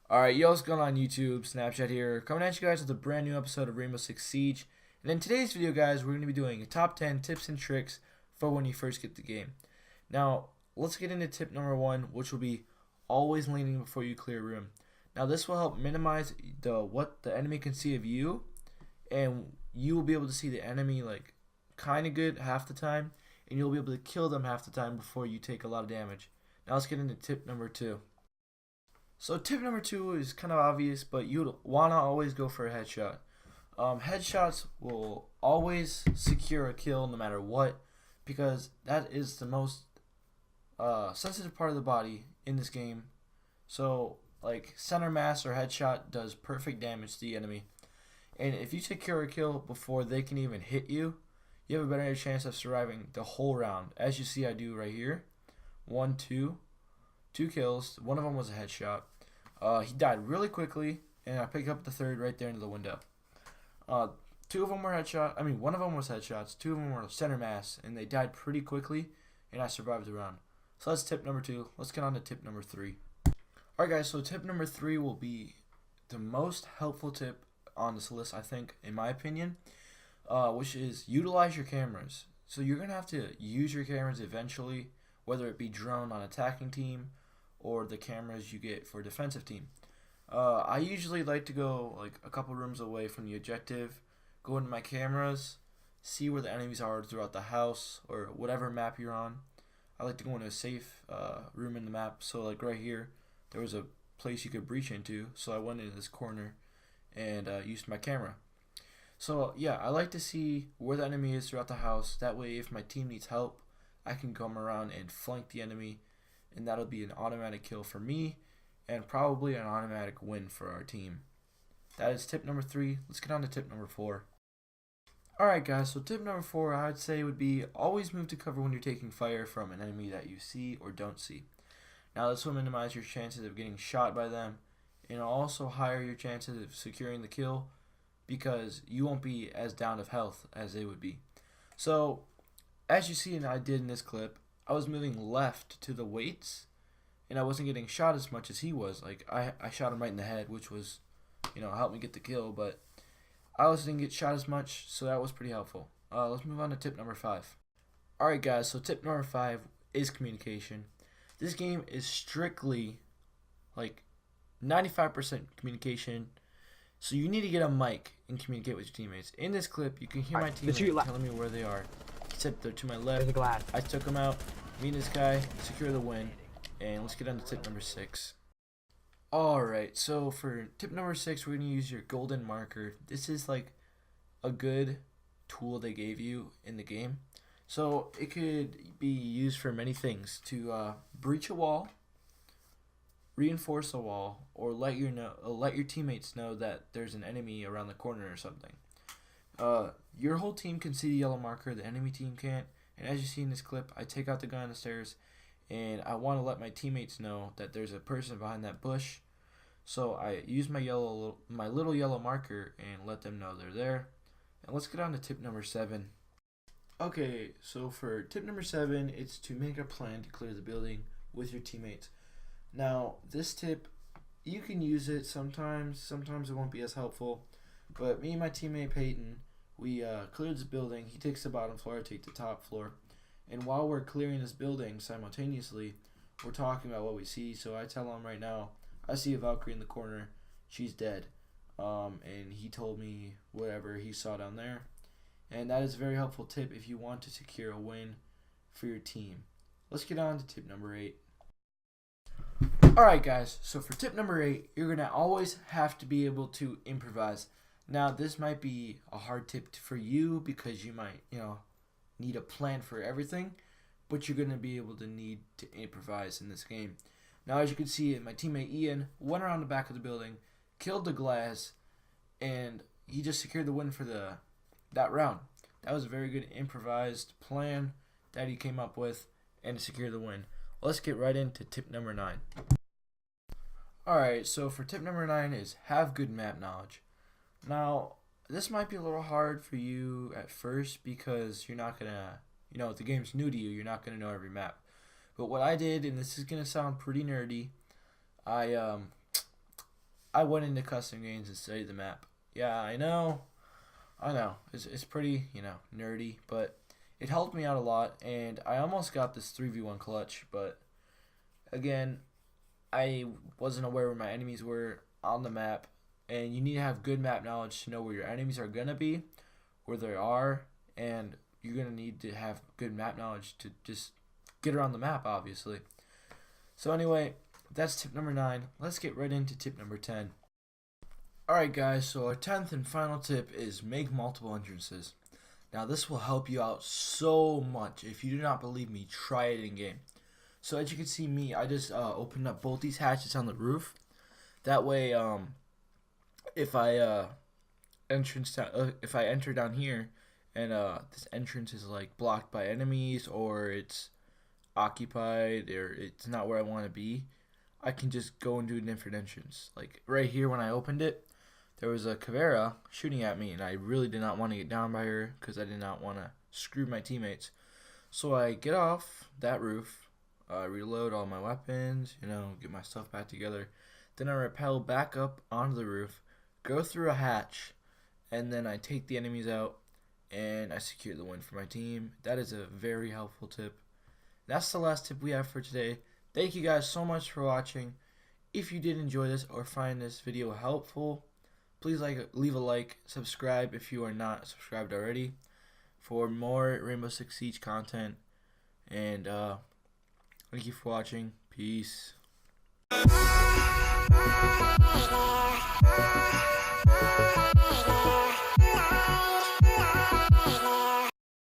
Alright, yo, what's going on YouTube? Snapchat here, coming at you guys with a brand new episode of Rainbow Six Siege. And in today's video, guys, we're going to be doing a top 10 tips and tricks for when you first get the game. Now, let's get into tip number 1, which will be always leaning before you clear a room. Now, this will help minimize what the enemy can see of you, and you will be able to see the enemy like kind of good half the time, and you'll be able to kill them half the time before you take a lot of damage. Now, let's get into tip number 2. So tip number 2 is kind of obvious, but you'd want to always go for a headshot. Headshots will always secure a kill no matter what, because that is the most sensitive part of the body in this game. So like center mass or headshot does perfect damage to the enemy, and if you secure a kill before they can even hit you, you have a better chance of surviving the whole round. As you see, I do right here. 2 kills. One of them was a headshot. He died really quickly, and I picked up the third right there into the window. 2 of them were headshot. I mean, one of them was headshots. 2 of them were center mass, and they died pretty quickly, and I survived the round. So that's tip number 2. Let's get on to tip number 3. Alright, guys. So tip number 3 will be the most helpful tip on this list, I think, in my opinion, which is utilize your cameras. So you're gonna have to use your cameras eventually, whether it be drone on attacking team or the cameras you get for defensive team. I usually like to go like a couple rooms away from the objective, go into my cameras, see where the enemies are throughout the house or whatever map you're on. I like to go into a safe room in the map. So like right here, there was a place you could breach into, so I went into this corner and used my camera. So yeah, I like to see where the enemy is throughout the house. That way, if my team needs help, I can come around and flank the enemy, and that'll be an automatic kill for me and probably an automatic win for our team. That is tip number 3. Let's get on to tip number 4. Alright guys, so tip number 4 I'd say would be always move to cover when you're taking fire from an enemy that you see or don't see. Now this will minimize your chances of getting shot by them, and it'll also higher your chances of securing the kill because you won't be as down of health as they would be. So as you see, and I did in this clip, I was moving left to the weights, and I wasn't getting shot as much as he was. Like I shot him right in the head, which was, helped me get the kill, but I also didn't get shot as much, so that was pretty helpful. Let's move on to tip number 5. Alright guys, so tip number 5 is communication. This game is strictly like 95% communication, so you need to get a mic and communicate with your teammates. In this clip, you can hear my teammates telling me where they are. Except they're to my left. I took them out. Me and this guy secure the win. And let's get on to tip number 6. Alright, so for tip number 6, we're going to use your golden marker. This is like a good tool they gave you in the game. So it could be used for many things: to breach a wall, reinforce a wall, or let your teammates know that there's an enemy around the corner or something. Your whole team can see the yellow marker, the enemy team can't. And as you see in this clip, I take out the guy on the stairs, and I want to let my teammates know that there's a person behind that bush. So I use my little yellow marker and let them know they're there. And let's get on to tip number 7. Okay, so for tip number 7, it's to make a plan to clear the building with your teammates. Now, this tip, you can use it sometimes it won't be as helpful, but me and my teammate Peyton, we cleared this building. He takes the bottom floor, I take the top floor, and while we're clearing this building simultaneously, we're talking about what we see. So I tell him right now, I see a Valkyrie in the corner, she's dead, and he told me whatever he saw down there. And that is a very helpful tip if you want to secure a win for your team. Let's get on to tip number 8. Alright guys, so for tip number 8, you're going to always have to be able to improvise. Now this might be a hard tip for you because you might, need a plan for everything, but you're going to be able to need to improvise in this game. Now as you can see, my teammate Ian went around the back of the building, killed the glass, and he just secured the win for that round. That was a very good improvised plan that he came up with and secured the win. Let's get right into tip number 9. Alright, so for tip number 9 is have good map knowledge. Now, this might be a little hard for you at first because you're not going to, if the game's new to you, you're not going to know every map. But what I did, and this is going to sound pretty nerdy, I I went into custom games and studied the map. Yeah, I know. It's pretty, nerdy, but it helped me out a lot, and I almost got this 3v1 clutch, but again, I wasn't aware where my enemies were on the map, and you need to have good map knowledge to know where your enemies are going to be, where they are, and you're going to need to have good map knowledge to just get around the map, obviously. So anyway, that's tip number 9. Let's get right into tip number 10. Alright guys, so our 10th and final tip is make multiple entrances. Now this will help you out so much. If you do not believe me, try it in game. So as you can see me, I just opened up both these hatches on the roof. That way, if I enter down here and this entrance is like blocked by enemies, or it's occupied, or it's not where I want to be, I can just go and do a different entrance. Like right here when I opened it, there was a Caveira shooting at me, and I really did not want to get down by her because I did not want to screw my teammates. So I get off that roof, reload all my weapons, get my stuff back together. Then I rappel back up onto the roof, go through a hatch, and then I take the enemies out, and I secure the win for my team. That is a very helpful tip. That's the last tip we have for today. Thank you guys so much for watching. If you did enjoy this or find this video helpful, please leave a like, subscribe if you are not subscribed already for more Rainbow Six Siege content. And thank you for watching. Peace.